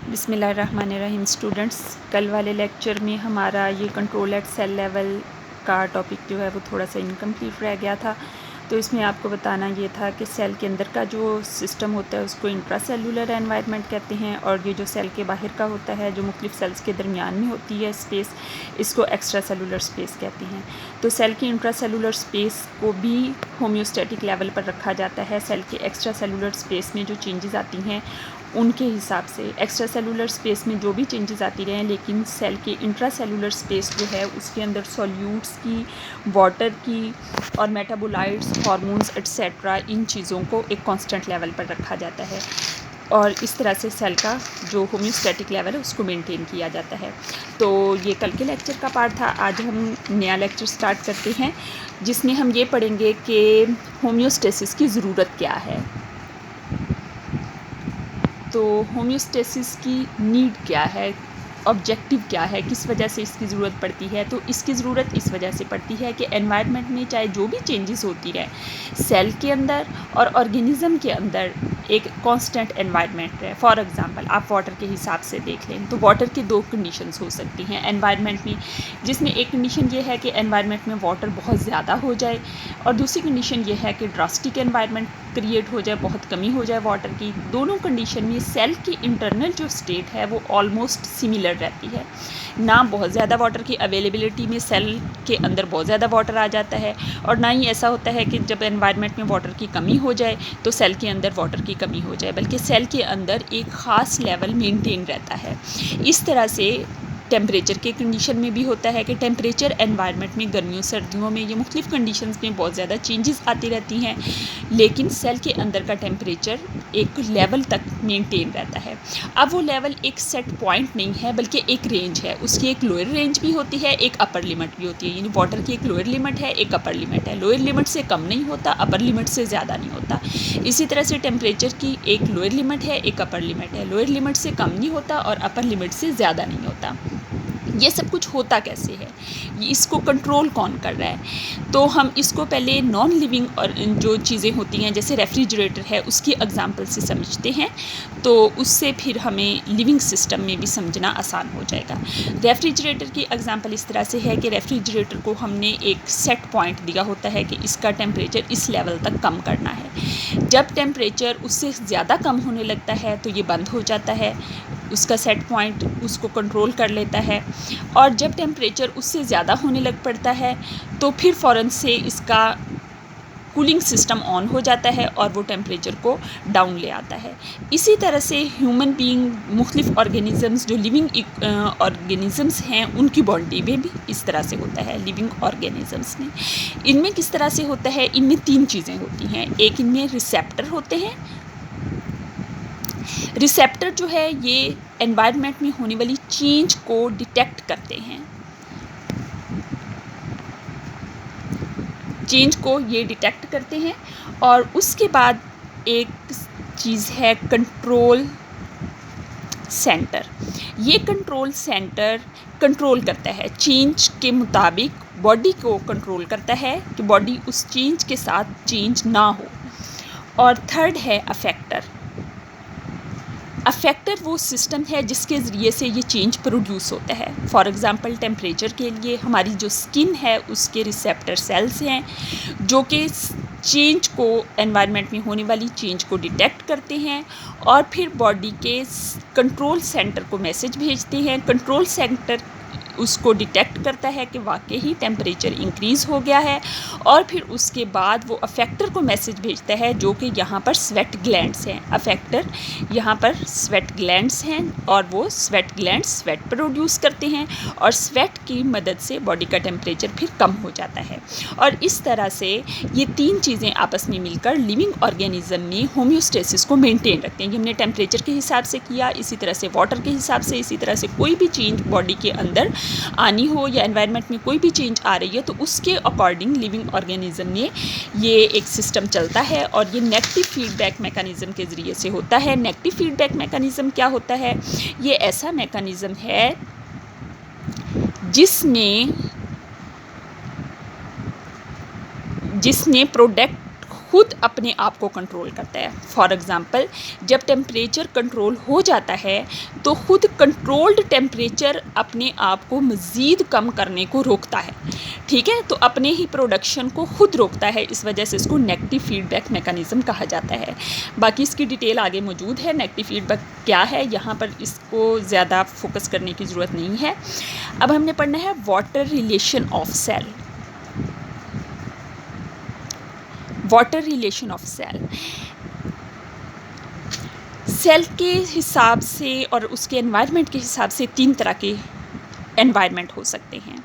बिस्मिल्लाहिर्रहमानिर्रहीम स्टूडेंट्स, कल वाले लेक्चर में हमारा ये कंट्रोल एट सेल लेवल का टॉपिक जो है वो थोड़ा सा इनकम्प्लीट रह गया था। तो इसमें आपको बताना ये था कि सेल के अंदर का जो सिस्टम होता है उसको इंट्रा सेलुलर एनवायरनमेंट कहते हैं, और ये जो सेल के बाहर का होता है जो मुख्तलिफ सेल्स के दरमियान में होती है स्पेस, इसको एक्स्ट्रा सेलुलर स्पेस कहते हैं। तो सेल की इंट्रा सेलुलर स्पेस को भी होम्योस्टैटिक लेवल पर रखा जाता है। सेल के एक्स्ट्रा सेलुलर स्पेस में जो चेंजेस आती हैं उनके हिसाब से एक्स्ट्रा सेलुलर स्पेस में जो भी चेंजेस आती रहें, लेकिन सेल की इंट्रा सेलुलर स्पेस जो है उसके अंदर सॉल्यूट्स की, वाटर की और मेटाबोलाइट्स, हार्मोन्स एट्सेट्रा, इन चीज़ों को एक कांस्टेंट लेवल पर रखा जाता है और इस तरह से सेल का जो होम्योस्टैटिक लेवल है उसको मेंटेन किया जाता है। तो ये कल के लेक्चर का पार्ट था। आज हम नया लेक्चर स्टार्ट करते हैं जिसमें हम ये पढ़ेंगे कि होम्योस्टेसिस की ज़रूरत क्या है। तो होम्योस्टेसिस की नीड क्या है, ऑब्जेक्टिव क्या है, किस वजह से इसकी ज़रूरत पड़ती है। तो इसकी ज़रूरत इस वजह से पड़ती है कि एनवायरनमेंट में चाहे जो भी चेंजेस होती रहे, सेल के अंदर और ऑर्गेनिज़म के अंदर एक कांस्टेंट एनवायरनमेंट है। फॉर एग्जांपल आप वाटर के हिसाब से देख लें तो वाटर की दो कंडीशंस हो सकती हैं एनवायरनमेंट में, जिसमें एक कंडीशन ये है कि एनवायरनमेंट में वाटर बहुत ज़्यादा हो जाए और दूसरी कंडीशन ये है कि ड्रास्टिक एनवायरनमेंट क्रिएट हो जाए, बहुत कमी हो जाए वाटर की। दोनों कंडीशन में सेल की इंटरनल जो स्टेट है वो ऑलमोस्ट सिमिलर रहती है। ना बहुत ज़्यादा वाटर की अवेलेबिलिटी में सेल के अंदर बहुत ज़्यादा वाटर आ जाता है, और ना ही ऐसा होता है कि जब एनवायरनमेंट में वाटर की कमी हो जाए तो सेल के अंदर वाटर की कमी हो जाए, बल्कि सेल के अंदर एक ख़ास लेवल मेंटेन रहता है। इस तरह से टेम्परेचर के कंडीशन में भी होता है कि टेम्परेचर एनवायरनमेंट में गर्मियों सर्दियों में ये मुख्तलिफ कंडीशंस में बहुत ज़्यादा चेंजेस आती रहती हैं, लेकिन सेल के अंदर का टेम्परेचर एक लेवल तक मेंटेन रहता है। अब वो लेवल एक सेट पॉइंट नहीं है बल्कि एक रेंज है। उसकी एक लोअर रेंज भी होती है, एक अपर लिमिट भी होती है। यानी वाटर की एक लोअर लिमिट है, एक अपर लिमिट है। लोअर लिमिट से कम नहीं होता, अपर लिमिट से ज़्यादा नहीं होता। इसी तरह से टेम्परेचर की एक लोअर लिमिट है, एक अपर लिमिट है। लोअर लिमिट से कम नहीं होता और अपर लिमिट से ज़्यादा नहीं होता। ये सब कुछ होता कैसे है, इसको कंट्रोल कौन कर रहा है। तो हम इसको पहले नॉन लिविंग और जो चीज़ें होती हैं जैसे रेफ्रिजरेटर है उसकी एग्जांपल से समझते हैं, तो उससे फिर हमें लिविंग सिस्टम में भी समझना आसान हो जाएगा। रेफ्रिजरेटर की एग्जांपल इस तरह से है कि रेफ्रिजरेटर को हमने एक सेट पॉइंट दिया होता है कि इसका टेम्परेचर इस लेवल तक कम करना है। जब टेम्परेचर उससे ज़्यादा कम होने लगता है तो ये बंद हो जाता है, उसका सेट पॉइंट उसको कंट्रोल कर लेता है। और जब टेम्परेचर उससे ज़्यादा होने लग पड़ता है तो फिर फ़ौरन से इसका कूलिंग सिस्टम ऑन हो जाता है और वो टेम्परेचर को डाउन ले आता है। इसी तरह से ह्यूमन बीइंग, मुख्तलिफ ऑर्गेनिज़म्स जो लिविंग ऑर्गेनिज़म्स हैं उनकी बॉडी में भी इस तरह से होता है। लिविंग ऑर्गेनिज़म्स में इनमें किस तरह से होता है, इनमें तीन चीज़ें होती हैं। एक इनमें रिसेप्टर होते हैं। रिसेप्टर जो है ये एनवायरनमेंट में होने वाली चेंज को डिटेक्ट करते हैं, चेंज को ये डिटेक्ट करते हैं। और उसके बाद एक चीज़ है कंट्रोल सेंटर। ये कंट्रोल सेंटर कंट्रोल करता है चेंज के मुताबिक, बॉडी को कंट्रोल करता है कि बॉडी उस चेंज के साथ चेंज ना हो। और थर्ड है अफेक्टर। अफेक्टर वो सिस्टम है जिसके ज़रिए से ये चेंज प्रोड्यूस होता है। फॉर एग्ज़ाम्पल टेम्परेचर के लिए हमारी जो स्किन है उसके रिसेप्टर सेल्स हैं जो कि चेंज को, एनवायरनमेंट में होने वाली चेंज को डिटेक्ट करते हैं और फिर बॉडी के कंट्रोल सेंटर को मैसेज भेजते हैं। कंट्रोल सेंटर उसको डिटेक्ट करता है कि वाकई ही टेम्परेचर इंक्रीज़ हो गया है, और फिर उसके बाद वो अफेक्टर को मैसेज भेजता है जो कि यहाँ पर स्वेट ग्लैंड्स हैं। अफेक्टर यहाँ पर स्वेट ग्लैंड्स हैं और वो स्वेट ग्लैंड्स स्वेट प्रोड्यूस करते हैं और स्वेट की मदद से बॉडी का टेम्परेचर फिर कम हो जाता है। और इस तरह से ये तीन चीज़ें आपस में मिलकर लिविंग ऑर्गेनिज्म में होम्योस्टेसिस को मेंटेन रखते हैं। हमने टेम्परेचर के हिसाब से किया, इसी तरह से वाटर के हिसाब से, इसी तरह से कोई भी चेंज बॉडी के अंदर आनी हो या एनवायरनमेंट में कोई भी चेंज आ रही है तो उसके अकॉर्डिंग लिविंग ऑर्गेनिज्म में ये एक सिस्टम चलता है और ये नेगेटिव फीडबैक मैकेनिज्म के ज़रिए से होता है। नेगेटिव फीडबैक मैकेनिज्म क्या होता है? ये ऐसा मैकेनिज्म है जिसमें प्रोडक्ट खुद अपने आप को कंट्रोल करता है। फॉर एग्ज़ाम्पल, जब टेम्परेचर कंट्रोल हो जाता है तो खुद कंट्रोल्ड टेम्परेचर अपने आप को मज़ीद कम करने को रोकता है, ठीक है। तो अपने ही प्रोडक्शन को खुद रोकता है, इस वजह से इसको नेगेटिव फीडबैक मैकेनिज़्म कहा जाता है। बाकी इसकी डिटेल आगे मौजूद है, नेगेटिव फीडबैक क्या है, यहाँ पर इसको ज़्यादा फोकस करने की ज़रूरत नहीं है। अब हमने पढ़ना है water relation of cell. Water relation of cell, cell के हिसाब से और उसके एनवायरनमेंट के हिसाब से 3 तरह के एनवायरनमेंट हो सकते हैं।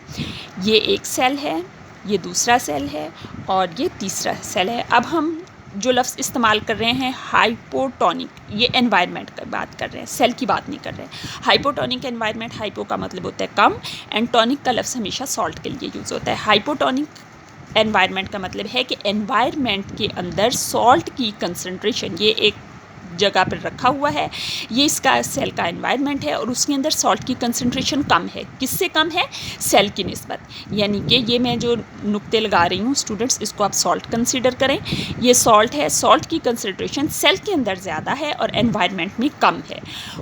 ये एक सेल है, ये दूसरा सेल है और ये तीसरा सेल है। अब हम जो लफ्ज़ इस्तेमाल कर रहे हैं हाइपोटोनिक, ये एनवायरनमेंट की बात कर रहे हैं, सेल की बात नहीं कर रहे हैं। हाइपोटोनिक एनवायरनमेंट, हाइपो का मतलब होता है कम, एंड टोनिक का लफ्ज़ हमेशा सॉल्ट के लिए यूज़ होता है। हाइपोटोनिक एनवायरनमेंट का मतलब है कि एनवायरनमेंट के अंदर सॉल्ट की कंसंट्रेशन, ये एक जगह पर रखा हुआ है, ये इसका सेल का एनवायरनमेंट है और उसके अंदर सॉल्ट की कंसंट्रेशन कम है। किससे कम है? सेल की निस्बत। यानी कि ये मैं जो नुक्ते लगा रही हूँ स्टूडेंट्स, इसको आप सॉल्ट कंसीडर करें। ये सॉल्ट है, सॉल्ट की कंसंट्रेशन सेल के अंदर ज़्यादा है और एनवायरनमेंट में कम है।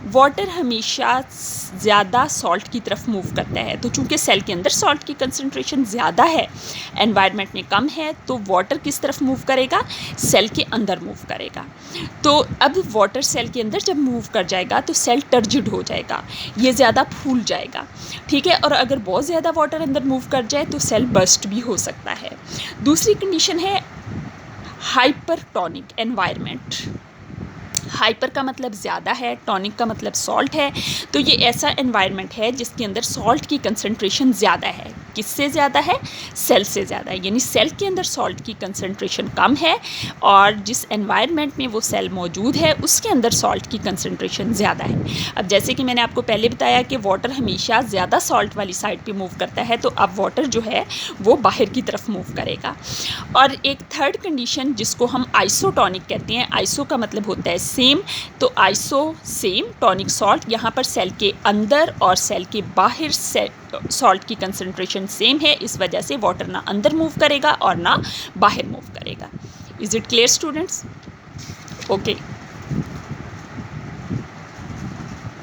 वाटर हमेशा ज़्यादा सॉल्ट की तरफ मूव करता है, तो चूँकि सेल के अंदर सॉल्ट की कंसंट्रेशन ज़्यादा है, एनवायरनमेंट में कम है, तो वाटर किस तरफ मूव करेगा? सेल के अंदर मूव करेगा। तो अब वाटर सेल के अंदर जब मूव कर जाएगा तो सेल टर्जिड हो जाएगा, ये ज़्यादा फूल जाएगा, ठीक है। और अगर बहुत ज़्यादा वाटर अंदर मूव कर जाए तो सेल बर्स्ट भी हो सकता है। दूसरी कंडीशन है हाइपरटोनिक एनवायरनमेंट। हाइपर का मतलब ज़्यादा है, टॉनिक का मतलब सॉल्ट है। तो ये ऐसा एनवायरनमेंट है जिसके अंदर सॉल्ट की कंसंट्रेशन ज़्यादा है। किससे ज़्यादा है? सेल से ज़्यादा है। यानी सेल के अंदर सॉल्ट की कंसंट्रेशन कम है और जिस एनवायरनमेंट में वो सेल मौजूद है उसके अंदर सॉल्ट की कंसंट्रेशन ज़्यादा है। अब जैसे कि मैंने आपको पहले बताया कि वाटर हमेशा ज़्यादा सॉल्ट वाली साइड पे मूव करता है, तो अब वाटर जो है वो बाहर की तरफ मूव करेगा। और एक थर्ड कंडीशन जिसको हम आइसोटॉनिक कहते हैं, आइसो का मतलब होता है सेम, तो आइसो सेम, टॉनिक सॉल्ट, यहाँ पर सेल के अंदर और सेल के बाहर सॉल्ट की कंसंट्रेशन सेम है, इस वजह से वाटर ना अंदर मूव करेगा और ना बाहर मूव करेगा। Is it clear students? Okay.